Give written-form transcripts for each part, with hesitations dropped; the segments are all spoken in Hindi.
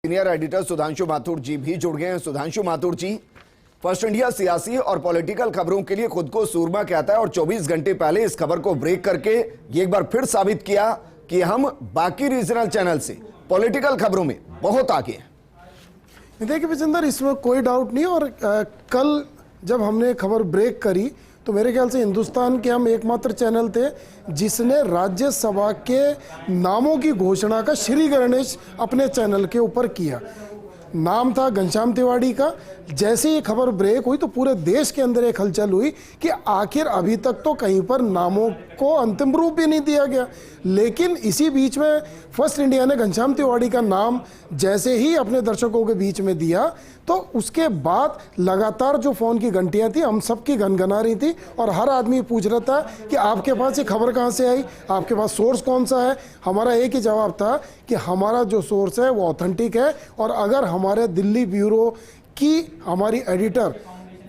सीनियर एडिटर सुधांशु माथुर जी भी जुड़ गए हैं। सुधांशु माथुर जी, फर्स्ट इंडिया सियासी और पॉलिटिकल खबरों के लिए खुद को सूरमा कहता है और 24 घंटे पहले इस खबर को ब्रेक करके ये एक बार फिर साबित किया कि हम बाकी रीजनल चैनल से पॉलिटिकल खबरों में बहुत आगे हैं। देखिए विजेंद्र, इसमें कोई डाउट नहीं। और कल जब हमने खबर ब्रेक करी तो मेरे ख्याल से हिंदुस्तान के हम एकमात्र चैनल थे जिसने राज्यसभा के नामों की घोषणा का श्री गणेश अपने चैनल के ऊपर किया। नाम था घनश्याम तिवाड़ी का। जैसे ही खबर ब्रेक हुई तो पूरे देश के अंदर एक हलचल हुई कि आखिर अभी तक तो कहीं पर नामों को अंतिम रूप भी नहीं दिया गया। लेकिन इसी बीच में फर्स्ट इंडिया ने घनश्याम तिवाड़ी का नाम जैसे ही अपने दर्शकों के बीच में दिया तो उसके बाद लगातार जो फ़ोन की घंटियां थी हम सब की घनघना रही थी और हर आदमी पूछ रहा था कि आपके पास ये खबर कहाँ से आई, आपके पास सोर्स कौन सा है। हमारा एक ही जवाब था कि हमारा जो सोर्स है वो ऑथेंटिक है और अगर हमारे दिल्ली ब्यूरो की हमारी एडिटर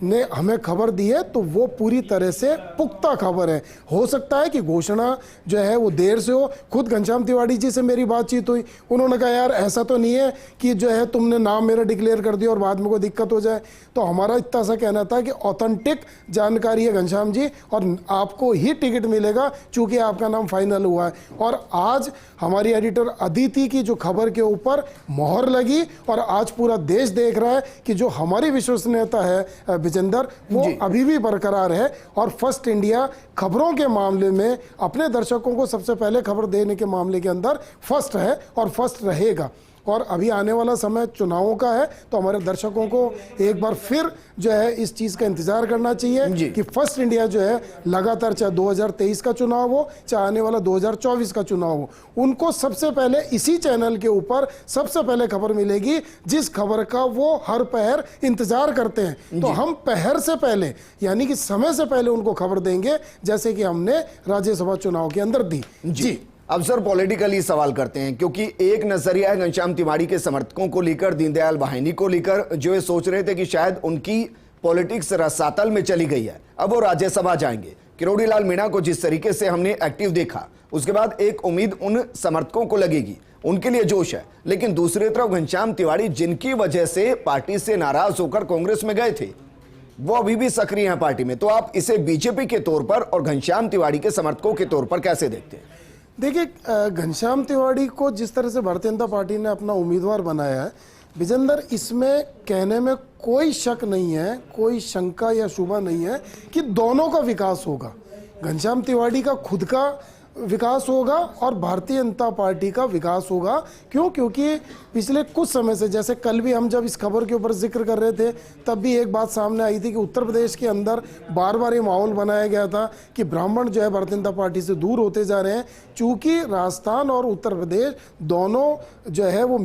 ने हमें खबर दी है तो वो पूरी तरह से पुख्ता खबर है। हो सकता है कि घोषणा जो है वो देर से हो। खुद घनश्याम तिवाड़ी जी से मेरी बातचीत हुई, उन्होंने कहा यार ऐसा तो नहीं है कि जो है तुमने नाम मेरा डिक्लेयर कर दिया और बाद में कोई दिक्कत हो जाए। तो हमारा इतना सा कहना था कि ऑथेंटिक जानकारी है घनश्याम जी और आपको ही टिकट मिलेगा चूँकि आपका नाम फाइनल हुआ है। और आज हमारी एडिटर अदिति की जो खबर के ऊपर मोहर लगी और आज पूरा देश देख रहा है कि जो हमारी विश्वसनीयता है विजेंदर वो अभी भी बरकरार है। और फर्स्ट इंडिया खबरों के मामले में अपने दर्शकों को सबसे पहले खबर देने के मामले के अंदर फर्स्ट है और फर्स्ट रहेगा। और अभी आने वाला समय चुनावों का है तो हमारे दर्शकों को एक बार फिर जो है इस चीज़ का इंतजार करना चाहिए कि फर्स्ट इंडिया जो है लगातार चाहे 2023 का चुनाव हो चाहे आने वाला 2024 का चुनाव हो, उनको सबसे पहले इसी चैनल के ऊपर सबसे पहले खबर मिलेगी जिस खबर का वो हर पहर इंतजार करते हैं। तो हम पहर से पहले यानी कि समय से पहले उनको खबर देंगे जैसे कि हमने राज्यसभा चुनाव के अंदर दी। जी अब सर पॉलिटिकली सवाल करते हैं क्योंकि एक नजरिया है घनश्याम तिवाड़ी के समर्थकों को लेकर, दीनदयाल वाहिनी को लेकर, जो ये सोच रहे थे कि शायद उनकी पॉलिटिक्स रसातल में चली गई है, अब वो राज्यसभा जाएंगे। किरोड़ी लाल मीणा को जिस तरीके से हमने एक्टिव देखा उसके बाद एक उम्मीद उन समर्थकों को लगेगी, उनके लिए जोश है। लेकिन दूसरी तरफ घनश्याम तिवाड़ी जिनकी वजह से पार्टी से नाराज होकर कांग्रेस में गए थे वो अभी भी सक्रिय हैं पार्टी में। तो आप इसे बीजेपी के तौर पर और घनश्याम तिवाड़ी के समर्थकों के तौर पर कैसे देखते हैं? देखिए, घनश्याम तिवाड़ी को जिस तरह से भारतीय जनता पार्टी ने अपना उम्मीदवार बनाया है विजेंदर, इसमें कहने में कोई शक नहीं है, कोई शंका या शुबा नहीं है कि दोनों का विकास होगा। घनश्याम तिवाड़ी का खुद का विकास होगा और भारतीय जनता पार्टी का विकास होगा। क्यों? क्योंकि पिछले कुछ समय से, जैसे कल भी हम जब इस खबर के ऊपर जिक्र कर रहे थे तब भी एक बात सामने आई थी कि उत्तर प्रदेश के अंदर बार बार ये माहौल बनाया गया था कि ब्राह्मण जो है भारतीय जनता पार्टी से दूर होते जा रहे हैं। चूँकि राजस्थान और उत्तर प्रदेश दोनों जो है वो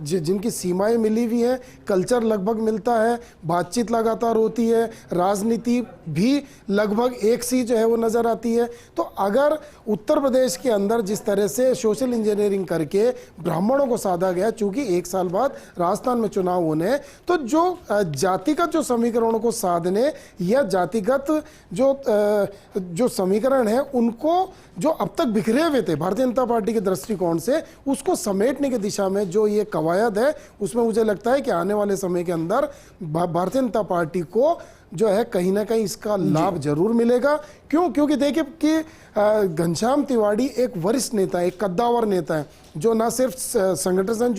जिनकी सीमाएं मिली हुई हैं, कल्चर लगभग मिलता है, बातचीत लगातार होती है, राजनीति भी लगभग एक सी जो है वो नज़र आती है। तो अगर उत्तर प्रदेश के अंदर जिस तरह से सोशल इंजीनियरिंग करके ब्राह्मणों को साधा गया, चूंकि एक साल बाद राजस्थान में चुनाव होने, तो जो जातिगत जो समीकरणों को साधने या जातिगत जो समीकरण है उनको जो अब तक बिखरे हुए थे भारतीय जनता पार्टी के दृष्टिकोण से, उसको समेटने की दिशा में जो ये कवायद है उसमें मुझे लगता है कि आने वाले समय के अंदर भारतीय जनता पार्टी को जो है कहीं ना कहीं इसका लाभ जरूर मिलेगा। क्यों? क्योंकि देखिए कि घनश्याम तिवाड़ी एक वरिष्ठ नेता है, एक कद्दावर नेता है जो ना सिर्फ संगठन से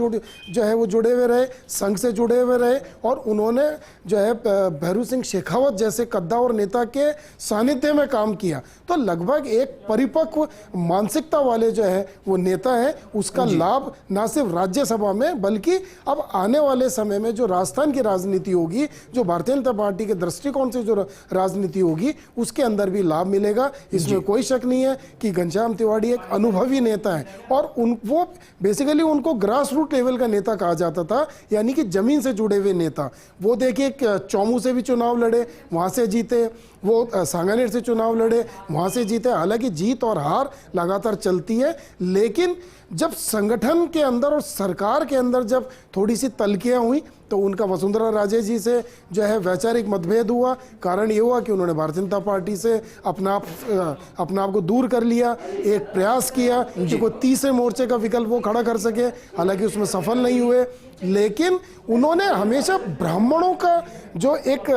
जो है वो जुड़े हुए रहे, संघ से जुड़े हुए रहे और उन्होंने जो है भैरू सिंह शेखावत जैसे कद्दावर नेता के सानिध्य में काम किया। तो लगभग एक परिपक्व मानसिकता वाले जो है वो नेता है, उसका लाभ ना सिर्फ राज्यसभा में बल्कि अब आने वाले समय में जो राजस्थान की राजनीति होगी, जो भारतीय जनता पार्टी के दृष्टिकोण से जो राजनीति होगी उसके अंदर भी लाभ मिलेगा। इसमें कोई शक नहीं है कि घनश्याम तिवाड़ी एक अनुभवी नेता है और वो बेसिकली उनको ग्रास रूट लेवल का नेता कहा जाता था, यानी कि जमीन से जुड़े हुए नेता। वो देखिए चौमू से भी चुनाव लड़े, वहां से जीते, वो सांगानेर से चुनाव लड़े, वहां से जीते। हालांकि जीत और हार लगातार चलती है, लेकिन जब संगठन के अंदर और सरकार के अंदर जब थोड़ी सी तलकियां हुई तो उनका वसुंधरा राजे जी से जो है वैचारिक मतभेद हुआ। कारण ये हुआ कि उन्होंने भारतीय जनता पार्टी से अपना आप को दूर कर लिया, एक प्रयास किया कि कोई तीसरे मोर्चे का विकल्प वो खड़ा कर सके, हालांकि उसमें सफल नहीं हुए। लेकिन उन्होंने हमेशा ब्राह्मणों का जो एक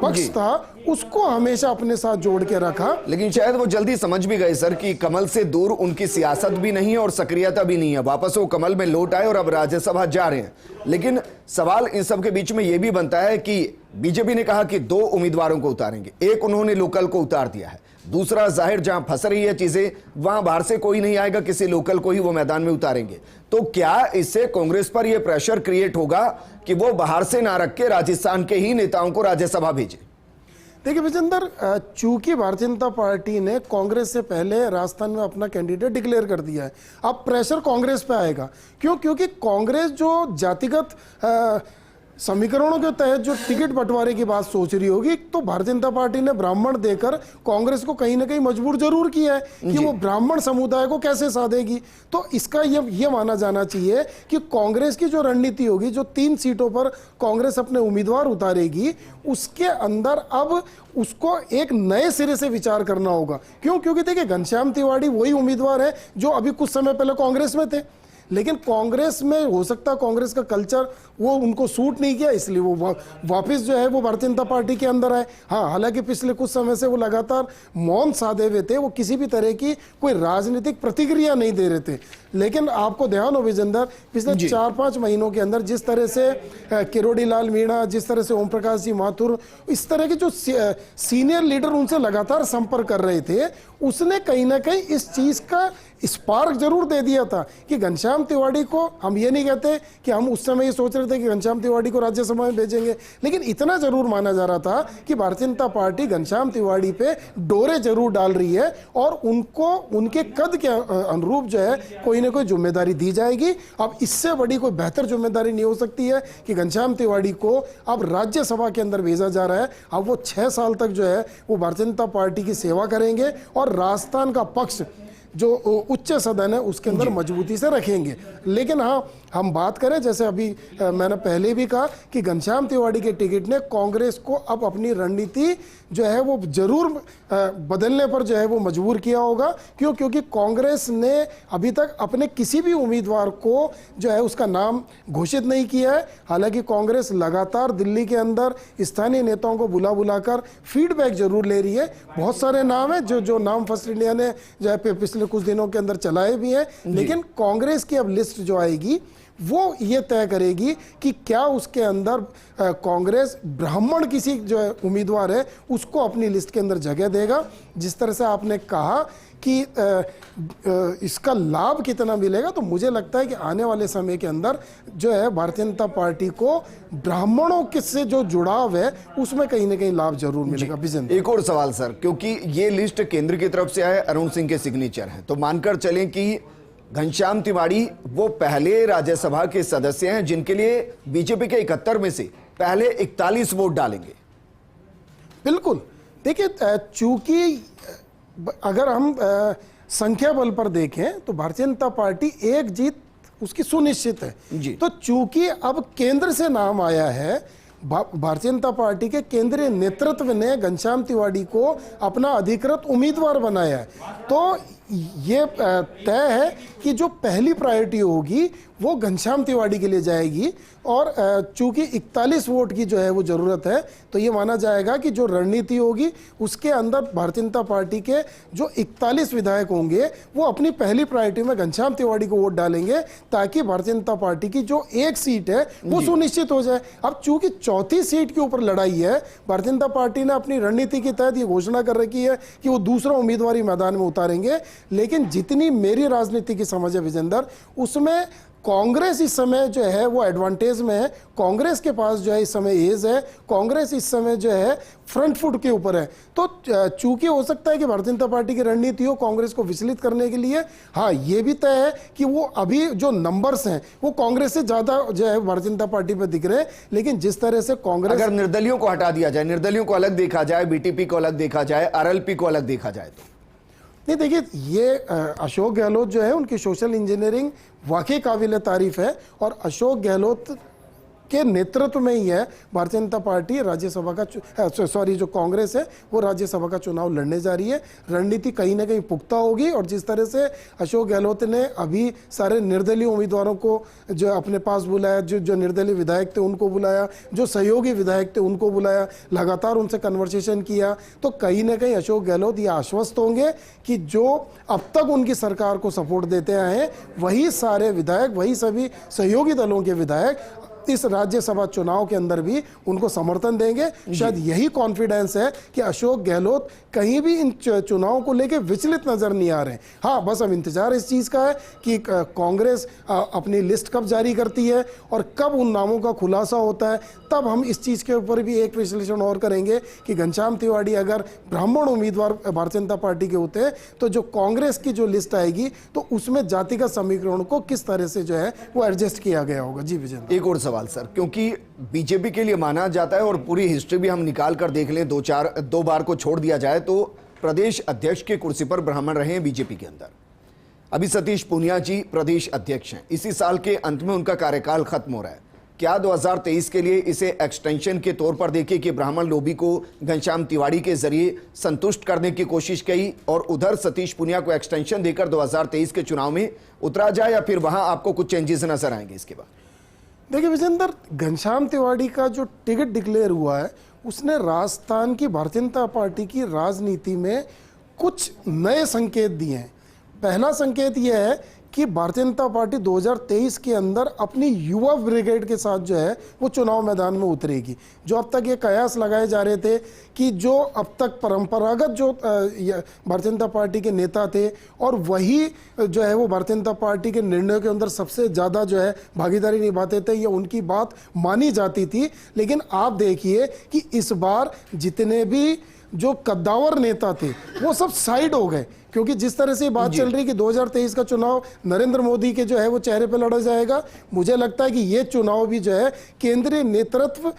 पक्ष था उसको हमेशा अपने साथ जोड़ के रखा। लेकिन शायद वो जल्दी समझ भी गए सर कि कमल से दूर उनकी सियासत भी नहीं है और सक्रियता भी नहीं है, वापस वो कमल में लौट आए और अब राज्यसभा जा रहे हैं। लेकिन सवाल इन सब के बीच में यह भी बनता है कि बीजेपी ने कहा कि 2 उम्मीदवारों को उतारेंगे, एक उन्होंने लोकल को उतार दिया है, दूसरा जाहिर जहां फंस रही है चीजें वहां बाहर से कोई नहीं आएगा, किसी लोकल को ही वो मैदान में उतारेंगे। तो क्या इससे कांग्रेस पर यह प्रेशर क्रिएट होगा कि वो बाहर से ना रख के राजस्थान के ही नेताओं को राज्यसभा भेजे? देखिए विजेंदर, चूंकि भारतीय जनता पार्टी ने कांग्रेस से पहले राजस्थान में अपना कैंडिडेट डिक्लेयर कर दिया है, अब प्रेशर कांग्रेस पे आएगा। क्योंकि कांग्रेस जो जातिगत समीकरणों के तहत जो टिकट बंटवारे की बात सोच रही होगी, तो भारतीय जनता पार्टी ने ब्राह्मण देकर कांग्रेस को कहीं ना कहीं मजबूर जरूर किया है कि वो ब्राह्मण समुदाय को कैसे साधेगी। तो इसका ये माना जाना चाहिए कि कांग्रेस की जो रणनीति होगी, जो 3 सीटों पर कांग्रेस अपने उम्मीदवार उतारेगी, उसके अंदर अब उसको एक नए सिरे से विचार करना होगा। क्योंकि देखिए, घनश्याम तिवारी वही उम्मीदवार है जो अभी कुछ समय पहले कांग्रेस में थे, लेकिन कांग्रेस में हो सकता है कांग्रेस का कल्चर वो उनको सूट नहीं किया, इसलिए वो वापस जो है वो भारतीय जनता पार्टी के अंदर आए। हाँ, हालांकि पिछले कुछ समय से वो लगातार मौन साधे हुए थे, वो किसी भी तरह की कोई राजनीतिक प्रतिक्रिया नहीं दे रहे थे। लेकिन आपको ध्यान हो विजेंदर, पिछले 4-5 महीनों के अंदर जिस तरह से किरोड़ी लाल मीणा, जिस तरह से ओम प्रकाश जी माथुर, इस तरह के जो सीनियर लीडर उनसे लगातार संपर्क कर रहे थे, उसने कहीं ना कहीं इस चीज का स्पार्क जरूर दे दिया था कि घनश्याम तिवारी को, हम ये नहीं कहते कि हम उस समय ये सोच रहे थे कि घनश्याम तिवारी को राज्यसभा में भेजेंगे, लेकिन इतना जरूर माना जा रहा था कि भारतीय जनता पार्टी घनश्याम तिवारी पे डोरे जरूर डाल रही है और उनको उनके कद के अनुरूप जो है कोई ना कोई जिम्मेदारी दी जाएगी। अब इससे बड़ी कोई बेहतर जिम्मेदारी नहीं हो सकती है कि घनश्याम तिवारी को अब राज्यसभा के अंदर भेजा जा रहा है। अब वो 6 साल तक जो है वो भारतीय जनता पार्टी की सेवा करेंगे और राजस्थान का पक्ष जो उच्च सदन है उसके अंदर मजबूती से रखेंगे। लेकिन हाँ, हम बात करें, जैसे अभी मैंने पहले भी कहा कि घनश्याम तिवारी के टिकट ने कांग्रेस को अब अपनी रणनीति जो है वो जरूर बदलने पर जो है वो मजबूर किया होगा। क्योंकि कांग्रेस ने अभी तक अपने किसी भी उम्मीदवार को जो है उसका नाम घोषित नहीं किया है। हालांकि कांग्रेस लगातार दिल्ली के अंदर स्थानीय नेताओं को बुलाकर फीडबैक जरूर ले रही है। बहुत सारे नाम है जो नाम फर्स्ट इंडिया ने जो है पिछले कुछ दिनों के अंदर चलाए भी हैं, लेकिन कांग्रेस की अब लिस्ट जो आएगी वो ये तय करेगी कि क्या उसके अंदर कांग्रेस ब्राह्मण किसी जो उम्मीदवार है उसको अपनी लिस्ट के अंदर जगह देगा। जिस तरह से आपने कहा कि इसका लाभ कितना मिलेगा, तो मुझे लगता है कि आने वाले समय के अंदर जो है भारतीय जनता पार्टी को ब्राह्मणों के से जो जुड़ाव है उसमें कहीं ना कहीं लाभ जरूर मिलेगा। एक और सवाल सर, क्योंकि ये लिस्ट केंद्र की तरफ से आए, अरुण सिंह के सिग्नेचर हैं, तो मानकर चलें कि घनश्याम तिवारी वो पहले राज्यसभा के सदस्य हैं जिनके लिए बीजेपी के 71 में से पहले 41 वोट डालेंगे। बिल्कुल, देखिए, चूंकि अगर हम संख्या बल पर देखें तो भारतीय जनता पार्टी एक जीत उसकी सुनिश्चित है जी। तो चूंकि अब केंद्र से नाम आया है, भारतीय जनता पार्टी के केंद्रीय नेतृत्व ने घनश्याम तिवारी को अपना अधिकृत उम्मीदवार बनाया है, तो ये तय है कि जो पहली प्रायोरिटी होगी वो घनश्याम तिवारी के लिए जाएगी। और चूंकि 41 वोट की जो है वो जरूरत है, तो ये माना जाएगा कि जो रणनीति होगी उसके अंदर भारतीय जनता पार्टी के जो 41 विधायक होंगे वो अपनी पहली प्रायोरिटी में घनश्याम तिवारी को वोट डालेंगे, ताकि भारतीय जनता पार्टी की जो एक सीट है वो सुनिश्चित हो जाए। अब चूंकि चौथी सीट के ऊपर लड़ाई है, भारतीय जनता पार्टी ने अपनी रणनीति के तहत ये घोषणा कर रखी है कि वो दूसरा उम्मीदवार मैदान में उतारेंगे। लेकिन जितनी मेरी राजनीति की समझ है विजेंदर, उसमें कांग्रेस इस समय जो है वो एडवांटेज में है। कांग्रेस के पास जो है इस समय एज है, कांग्रेस इस समय जो है फ्रंट फुट के ऊपर है। तो चूंकि हो सकता है कि भारतीय जनता पार्टी की रणनीति हो कांग्रेस को विचलित करने के लिए, हाँ ये भी तय है कि वो अभी जो नंबर्स हैं वो कांग्रेस से ज्यादा जो है भारतीय जनता पार्टी पे दिख रहे हैं। लेकिन जिस तरह से कांग्रेस, अगर निर्दलियों को हटा दिया जाए, निर्दलियों को अलग देखा जाए, बीटीपी को अलग देखा जाए, आरएलपी को अलग देखा जाए, तो नहीं, देखिए, ये अशोक गहलोत जो है उनकी सोशल इंजीनियरिंग वाकई काबिल तारीफ है। और अशोक गहलोत के नेतृत्व में ही है भारतीय जनता पार्टी राज्यसभा का सॉरी जो कांग्रेस है वो राज्यसभा का चुनाव लड़ने जा रही है। रणनीति कहीं ना कहीं पुख्ता होगी और जिस तरह से अशोक गहलोत ने अभी सारे निर्दलीय उम्मीदवारों को जो अपने पास बुलाया, जो निर्दलीय विधायक थे उनको बुलाया, जो सहयोगी विधायक थे उनको बुलाया, लगातार उनसे कन्वर्सेशन किया, तो कहीं ना कहीं अशोक गहलोत ये आश्वस्त होंगे कि जो अब तक उनकी सरकार को सपोर्ट देते आए हैं वही सारे विधायक, वही सभी सहयोगी दलों के विधायक इस राज्यसभा चुनाव के अंदर भी उनको समर्थन देंगे। शायद यही कॉन्फिडेंस है कि अशोक गहलोत कहीं भी इन चुनावों को लेकर विचलित नजर नहीं आ रहे। हाँ, बस अब इंतजार इस चीज का है कि कांग्रेस अपनी लिस्ट कब जारी करती है और कब उन नामों का खुलासा होता है, तब हम इस चीज के ऊपर भी एक विश्लेषण और करेंगे कि घनश्याम तिवाड़ी अगर ब्राह्मण उम्मीदवार भारतीय जनता पार्टी के होते हैं तो जो कांग्रेस की जो लिस्ट आएगी तो उसमें जातिगत समीकरण को किस तरह से जो है वो एडजस्ट किया गया होगा। जी विजय, एक और सवाल सर, क्योंकि बीजेपी के लिए माना जाता है और पूरी हिस्ट्री भी हम निकाल कर देख लें, दो बार को छोड़ दिया जाए तो प्रदेश अध्यक्ष की कुर्सी पर ब्राह्मण रहे हैं बीजेपी के अंदर। अभी सतीश पूनिया जी प्रदेश अध्यक्ष हैं, इसी साल के अंत में उनका कार्यकाल खत्म हो रहा है। क्या 2023 के लिए इसे एक्सटेंशन के तौर पर देखिए कि ब्राह्मण लोबी को घनश्याम तिवाड़ी के जरिए संतुष्ट करने की कोशिश की और उधर सतीश पूनिया को एक्सटेंशन देकर 2023 के चुनाव में उतरा जाए, या फिर वहां आपको कुछ चेंजेस नजर आएंगे इसके बाद? देखिए विजेंदर, घनश्याम तिवाड़ी का जो टिकट डिक्लेयर हुआ है उसने राजस्थान की भारतीय जनता पार्टी की राजनीति में कुछ नए संकेत दिए हैं। पहला संकेत यह है कि भारतीय जनता पार्टी 2023 के अंदर अपनी युवा ब्रिगेड के साथ जो है वो चुनाव मैदान में उतरेगी। जो अब तक ये कयास लगाए जा रहे थे कि जो अब तक परंपरागत जो भारतीय जनता पार्टी के नेता थे और वही जो है वो भारतीय जनता पार्टी के निर्णयों के अंदर सबसे ज़्यादा जो है भागीदारी निभाते थे, ये उनकी बात मानी जाती थी। लेकिन आप देखिए कि इस बार जितने भी जो कद्दावर नेता थे वो सब साइड हो गए, क्योंकि जिस तरह से बात चल रही है कि 2023 का चुनाव नरेंद्र मोदी के जो है वो चेहरे पे लड़ा जाएगा, मुझे लगता है कि ये चुनाव भी जो है केंद्रीय नेतृत्व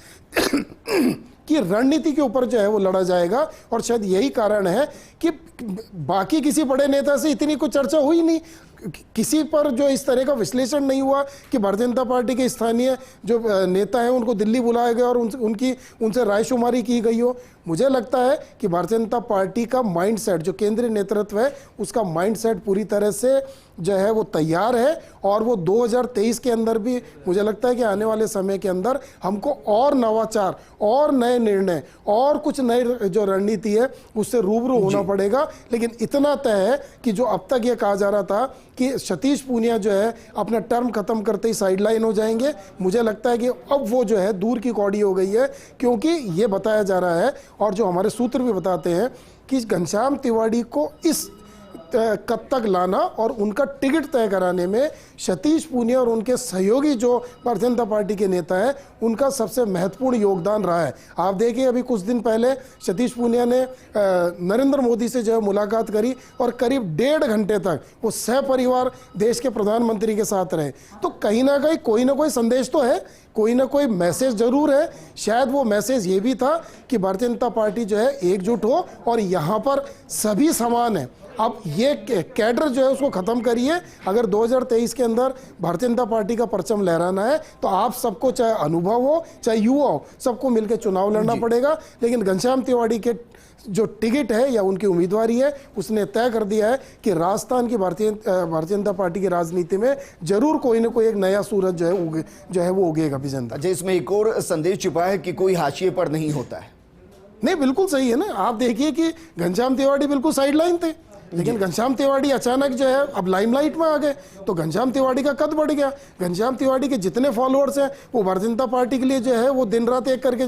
की रणनीति के ऊपर जो है वो लड़ा जाएगा। और शायद यही कारण है कि बाकी किसी बड़े नेता से इतनी कुछ चर्चा हुई नहीं, किसी पर जो इस तरह का विश्लेषण नहीं हुआ कि भारतीय जनता पार्टी के स्थानीय जो नेता हैं उनको दिल्ली बुलाया गया और उनसे रायशुमारी की गई हो। मुझे लगता है कि भारतीय जनता पार्टी का माइंडसेट, जो केंद्रीय नेतृत्व है उसका माइंडसेट पूरी तरह से जो है वो तैयार है और वो 2023 के अंदर भी मुझे लगता है कि आने वाले समय के अंदर हमको और नवाचार और नए निर्णय और कुछ नई जो रणनीति है उससे रूबरू होना पड़ेगा। लेकिन इतना तय है कि जो अब तक ये कहा जा रहा था कि सतीश पूनिया जो है अपना टर्म खत्म करते ही साइडलाइन हो जाएंगे, मुझे लगता है कि अब वो जो है दूर की कौड़ी हो गई है, क्योंकि ये बताया जा रहा है और जो हमारे सूत्र भी बताते हैं कि घनश्याम तिवाड़ी को इस कब तक लाना और उनका टिकट तय कराने में सतीश पूनिया और उनके सहयोगी जो भारतीय जनता पार्टी के नेता हैं उनका सबसे महत्वपूर्ण योगदान रहा है। आप देखिए अभी कुछ दिन पहले सतीश पूनिया ने नरेंद्र मोदी से जो है मुलाकात करी और करीब 1.5 घंटे तक वो सहपरिवार देश के प्रधानमंत्री के साथ रहे। तो कहीं ना कहीं कोई ना कोई संदेश तो है, कोई ना कोई मैसेज जरूर है। शायद वो मैसेज ये भी था कि भारतीय जनता पार्टी जो है एकजुट हो और यहाँ पर सभी समान है। अब ये कैडर जो है उसको खत्म करिए। अगर 2023 के अंदर भारतीय जनता पार्टी का परचम लहराना है तो आप सबको, चाहे अनुभव हो चाहे युवा हो, सबको मिलकर चुनाव लड़ना पड़ेगा। लेकिन घनश्याम तिवाड़ी के जो टिकट है या उनकी उम्मीदवारी है उसने तय कर दिया है कि राजस्थान की भारतीय जनता पार्टी की राजनीति में जरूर कोई ना कोई एक नया सूरज जो है वो उगेगा। अच्छा, इसमें एक और संदेश छुपा है कि कोई हाशिए पर नहीं होता है। नहीं, बिल्कुल सही है ना। आप देखिए कि घनश्याम तिवाड़ी बिल्कुल साइडलाइन थे, लेकिन घनश्याम तिवाड़ी अचानक जो है अब लाइमलाइट में आ गए तो घनश्याम तिवाड़ी का कद बढ़ गया। घनश्याम तिवाड़ी के जितने फॉलोअर्स हैं वो भारतीय जनता पार्टी के लिए जो है वो दिन रात एक करके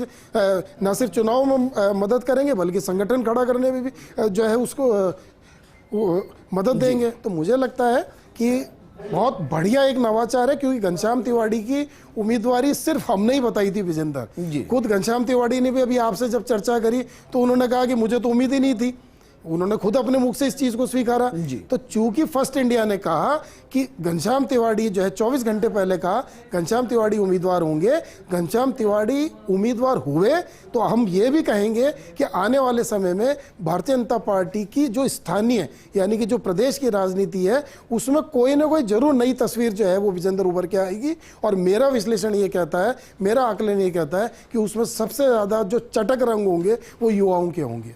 न सिर्फ चुनाव में मदद करेंगे बल्कि संगठन खड़ा करने में भी जो है उसको मदद देंगे। तो मुझे लगता है कि बहुत बढ़िया एक नवाचार है, क्योंकि घनश्याम तिवाड़ी की उम्मीदवारी सिर्फ हमने ही बताई थी विजेंदर। खुद घनश्याम तिवाड़ी ने भी अभी आपसे जब चर्चा करी तो उन्होंने कहा कि मुझे तो उम्मीद ही नहीं थी उन्होंने खुद अपने मुख से इस चीज को स्वीकारा। तो चूंकि फर्स्ट इंडिया ने कहा कि घनश्याम तिवाड़ी जो है 24 घंटे पहले कहा घनश्याम तिवाड़ी उम्मीदवार होंगे, घनश्याम तिवाड़ी उम्मीदवार हुए, तो हम ये भी कहेंगे कि आने वाले समय में भारतीय जनता पार्टी की जो स्थानीय यानी कि जो प्रदेश की राजनीति है उसमें कोई ना कोई जरूर नई तस्वीर जो है वो विजेंद्र उभर के आएगी। और मेरा विश्लेषण ये कहता है, मेरा आकलन ये कहता है कि उसमें सबसे ज्यादा जो चटक रंग होंगे वो युवाओं के होंगे।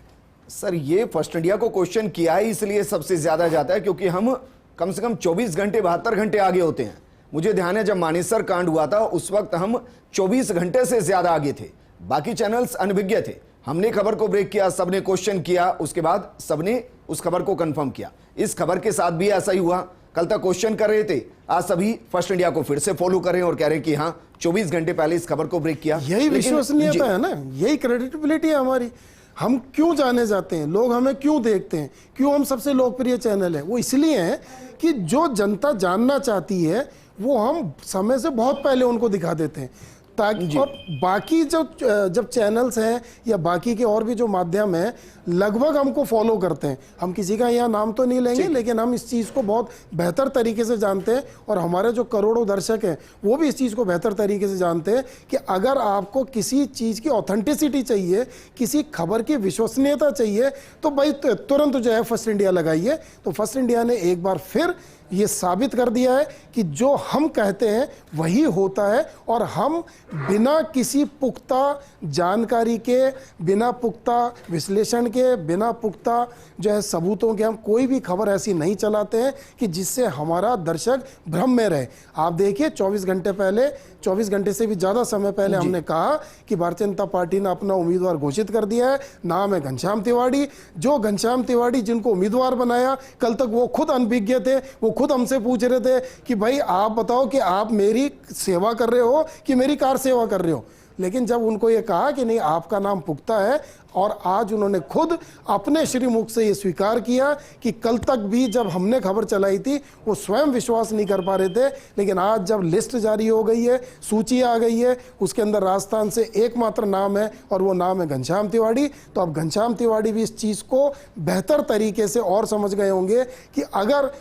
सर, ये फर्स्ट इंडिया को क्वेश्चन किया ही इसलिए सबसे ज्यादा जाता है क्योंकि हम कम से कम 24 घंटे 72 घंटे आगे होते हैं। मुझे ध्यान है जब मानेसर कांड हुआ था उस वक्त हम 24 घंटे से ज्यादा आगे थे, बाकी चैनल्स अनभिज्ञ थे। हमने खबर को ब्रेक किया, सबने क्वेश्चन किया, उसके बाद सबने उस खबर को कंफर्म किया। इस खबर के साथ भी ऐसा ही हुआ, कल तक क्वेश्चन कर रहे थे, आज सभी फर्स्ट इंडिया को फिर से फॉलो कर रहे हैं और कह रहे हैं कि हाँ 24 घंटे पहले इस खबर को ब्रेक किया। यही विश्वसनीयता है ना, यही क्रेडिबिलिटी है हमारी। हम क्यों जाने जाते हैं, लोग हमें क्यों देखते हैं, क्यों हम सबसे लोकप्रिय चैनल है, वो इसलिए है कि जो जनता जानना चाहती है वो हम समय से बहुत पहले उनको दिखा देते हैं, ताकि और बाकी जब चैनल्स हैं या बाकी के और भी जो माध्यम हैं लगभग हमको फॉलो करते हैं। हम किसी का यहाँ नाम तो नहीं लेंगे, लेकिन हम इस चीज़ को बहुत बेहतर तरीके से जानते हैं और हमारे जो करोड़ों दर्शक हैं वो भी इस चीज़ को बेहतर तरीके से जानते हैं कि अगर आपको किसी चीज़ की ऑथेंटिसिटी चाहिए, किसी खबर की विश्वसनीयता चाहिए, तो भाई तुरंत जो है फर्स्ट इंडिया लगाइए। तो फर्स्ट इंडिया ने एक बार फिर ये साबित कर दिया है कि जो हम कहते हैं वही होता है और हम बिना किसी पुख्ता जानकारी के, बिना पुख्ता विश्लेषण के, बिना पुख्ता जो है सबूतों के हम कोई भी खबर ऐसी नहीं चलाते हैं कि जिससे हमारा दर्शक भ्रम में रहे। आप देखिए 24 घंटे पहले, 24 घंटे से भी ज़्यादा समय पहले हमने कहा कि भारतीय जनता पार्टी ने अपना उम्मीदवार घोषित कर दिया है, नाम है घनश्याम तिवाड़ी। जो घनश्याम तिवाड़ी जिनको उम्मीदवार बनाया, कल तक वो खुद अनभिज्ञ थे, वो खुद हमसे पूछ रहे थे कि भाई आप बताओ कि आप मेरी सेवा कर रहे हो कि मेरी कार सेवा कर रहे हो। लेकिन जब उनको ये कहा कि नहीं आपका नाम पुख्ता है, और आज उन्होंने खुद अपने श्रीमुख से ये स्वीकार किया कि कल तक भी जब हमने खबर चलाई थी वो स्वयं विश्वास नहीं कर पा रहे थे, लेकिन आज जब लिस्ट जारी हो गई है, सूची आ गई है, उसके अंदर राजस्थान से एकमात्र नाम है और वो नाम है घनश्याम तिवाड़ी। तो अब घनश्याम तिवाड़ी भी इस चीज़ को बेहतर तरीके से और समझ गए होंगे कि अगर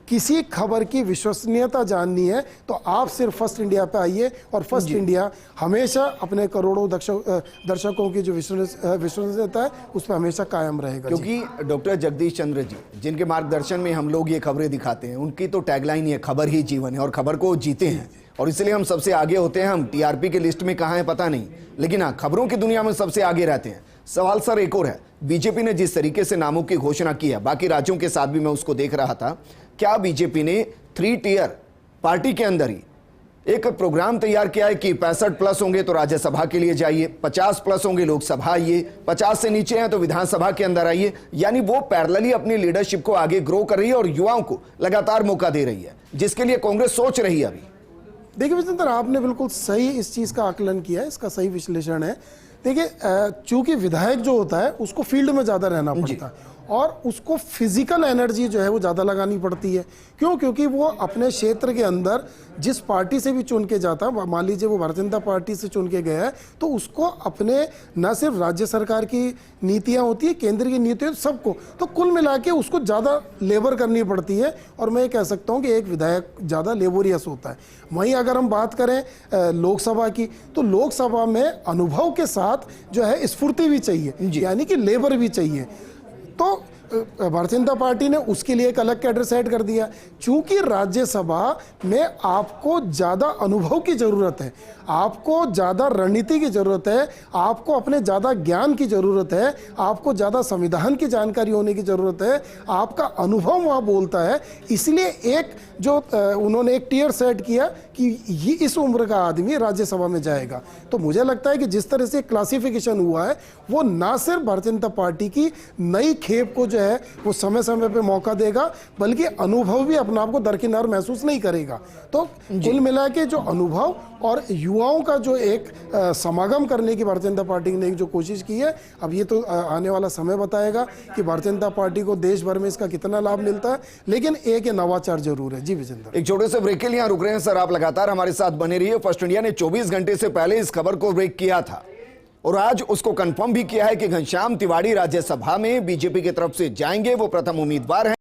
किसी खबर की विश्वसनीयता जाननी है तो आप सिर्फ फर्स्ट इंडिया पे आइए, और फर्स्ट इंडिया हमेशा अपने करोड़ों दर्शकों की जो विश्वसनीयता है उस पर हमेशा कायम रहेगा। क्योंकि डॉक्टर जगदीश चंद्र जी जिनके मार्गदर्शन में हम लोग ये खबरें दिखाते हैं, उनकी तो टैगलाइन ही है खबर ही जीवन है, और खबर को जीते हैं और इसलिए हम सबसे आगे होते हैं। हम टीआरपी के लिस्ट में कहाँ हैं पता नहीं, लेकिन हाँ खबरों की दुनिया में सबसे आगे रहते हैं। सवाल सर एक और है, बीजेपी ने जिस तरीके से नामों की घोषणा की है, बाकी राज्यों के साथ भी मैं उसको देख रहा था, क्या बीजेपी ने 3 टियर पार्टी के अंदर ही एक प्रोग्राम तैयार किया है कि 65 प्लस होंगे तो राज्यसभा के लिए जाइए, 50 प्लस होंगे लोकसभा आइए, 50 से नीचे हैं तो विधानसभा के अंदर आइए। यानी वो पैरेलली अपनी लीडरशिप को आगे ग्रो कर रही है और युवाओं को लगातार मौका दे रही है, जिसके लिए कांग्रेस सोच रही है। अभी देखिए विजेंद्र, आपने बिल्कुल सही इस चीज़ का आकलन किया है, इसका सही विश्लेषण है। देखिए चूंकि विधायक जो होता है उसको फील्ड में ज़्यादा रहना पड़ता है और उसको फिजिकल एनर्जी जो है वो ज़्यादा लगानी पड़ती है। क्यों? क्योंकि वो अपने क्षेत्र के अंदर जिस पार्टी से भी चुन के जाता है, मान लीजिए वो भारतीय जनता पार्टी से चुन के गया है, तो उसको अपने न सिर्फ राज्य सरकार की नीतियाँ होती है, केंद्र की नीतियाँ, सबको, तो कुल मिला के उसको ज़्यादा लेबर करनी पड़ती है। और मैं ये कह सकता हूँ कि एक विधायक ज़्यादा लेबोरियस होता है। वहीं अगर हम बात करें लोकसभा की, तो लोकसभा में अनुभव के साथ जो है स्फूर्ति भी चाहिए, यानी कि लेबर भी चाहिए। तो भारतीय जनता पार्टी ने उसके लिए एक अलग कैडर सेट कर दिया। चूंकि राज्यसभा में आपको ज़्यादा अनुभव की ज़रूरत है, आपको ज़्यादा रणनीति की ज़रूरत है, आपको अपने ज़्यादा ज्ञान की ज़रूरत है, आपको ज़्यादा संविधान की जानकारी होने की ज़रूरत है, आपका अनुभव वहाँ बोलता है। इसलिए एक जो उन्होंने एक टियर सेट किया कि ये इस उम्र का आदमी राज्यसभा में जाएगा। तो मुझे लगता है कि जिस तरह से क्लासिफिकेशन हुआ है वो ना सिर्फ भारतीय जनता पार्टी की नई खेप को जो है वो समय समय पे मौका देगा, बल्कि अनुभव भी अपने आप को दरकिनार महसूस नहीं करेगा। तो कुल मिला के जो अनुभव और युवाओं का जो एक समागम करने की भारतीय जनता पार्टी ने एक जो कोशिश की है, अब ये तो आने वाला समय बताएगा कि भारतीय जनता पार्टी को देश भर में इसका कितना लाभ मिलता है। लेकिन एक नवाचार जरूर है। जी विजेंद्र, एक छोटे से ब्रेक के लिए यहाँ रुक रहे हैं सर, आप लगातार हमारे साथ बने रहिए। फर्स्ट इंडिया ने 24 घंटे से पहले इस खबर को ब्रेक किया था और आज उसको कंफर्म भी किया है कि घनश्याम तिवाड़ी राज्यसभा में बीजेपी की तरफ से जाएंगे। वो प्रथम उम्मीदवार हैं।